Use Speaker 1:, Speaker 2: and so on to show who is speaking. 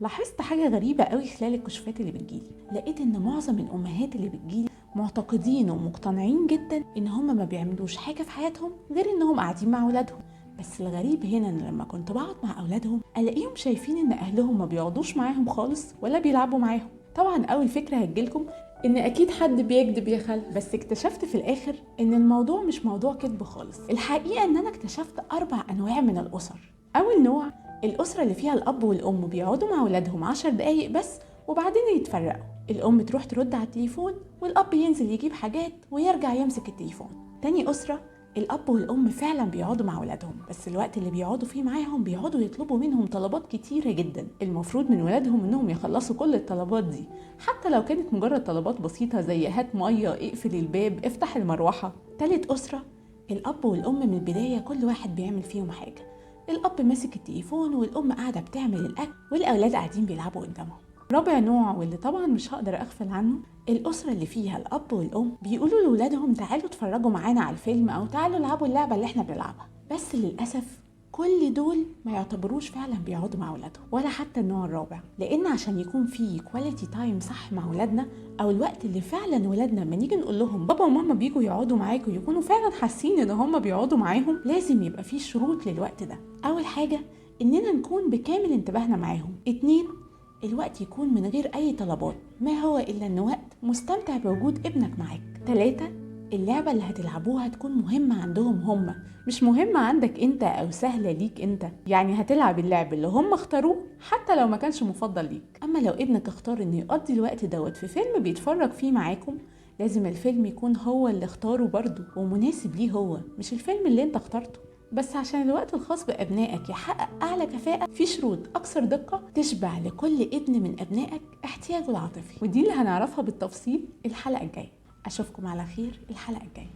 Speaker 1: لاحظت حاجة غريبة قوي خلال الكشوفات اللي بتجيلي. لقيت ان معظم الامهات اللي بتجيلي معتقدين ومقتنعين جدا ان هم ما بيعملوش حاجة في حياتهم غير انهم قاعدين مع اولادهم. بس الغريب هنا ان لما كنت بقعد مع اولادهم الاقيهم شايفين ان اهلهم ما بيقعدوش معاهم خالص ولا بيلعبوا معاهم. طبعا اول فكرة هتجيلكم ان اكيد حد بيكذب يا خال، بس اكتشفت في الاخر ان الموضوع مش موضوع كذب خالص. الحقيقة ان انا اكتشفت 4 انواع من الاسر. اول نوع الأسرة اللي فيها الأب والأم بيقعدوا مع أولادهم 10 دقايق بس وبعدين يتفرقوا. الأم تروح ترد على التليفون والأب ينزل يجيب حاجات ويرجع يمسك التليفون. تاني أسرة الأب والأم فعلا بيقعدوا مع أولادهم، بس الوقت اللي بيقعدوا فيه معاهم بيقعدوا يطلبوا منهم طلبات كتيرة جدا. المفروض من ولادهم إنهم يخلصوا كل الطلبات دي، حتى لو كانت مجرد طلبات بسيطة زي هات مية، اقفل الباب، افتح المروحة. تالت أسرة الأب والأم من البداية كل واحد بيعمل فيهم حاجة. الأب ماسك التليفون والأم قاعدة بتعمل الأكل والأولاد قاعدين بيلعبوا قدامهم. رابع نوع واللي طبعا مش هقدر أغفل عنه الأسرة اللي فيها الأب والأم بيقولوا لأولادهم تعالوا اتفرجوا معانا على الفيلم أو تعالوا العبوا اللعبة اللي احنا بنلعبها. بس للأسف كل دول ما يعتبروش فعلا بيقعدوا مع اولادهم، ولا حتى النوع الرابع. لان عشان يكون في كواليتي تايم صح مع اولادنا، او الوقت اللي فعلا ولادنا لما نيجي نقول لهم بابا وماما بيجوا يقعدوا معاكم يكونوا فعلا حاسين ان هم بيقعدوا معاهم، لازم يبقى في شروط للوقت ده. اول حاجه اننا نكون بكامل انتباهنا معاهم. 2 الوقت يكون من غير اي طلبات، ما هو الا ان وقت مستمتع بوجود ابنك معاك. 3 اللعبة اللي هتلعبوها تكون مهمة عندهم هم، مش مهمة عندك انت او سهلة ليك انت. يعني هتلعب اللعب اللي هم اختاروه حتى لو ما كانش مفضل ليك. اما لو ابنك اختار انه يقضي الوقت دوت في فيلم بيتفرج فيه معاكم، لازم الفيلم يكون هو اللي اختاره برضه ومناسب ليه هو، مش الفيلم اللي انت اخترته. بس عشان الوقت الخاص بأبنائك يحقق أعلى كفاءة، في شروط أكثر دقة تشبع لكل ابن من أبنائك احتياجه العاطفي، ودي اللي هنعرفها بالتفصيل الحلقة الجاية. أشوفكم على خير الحلقة الجاية.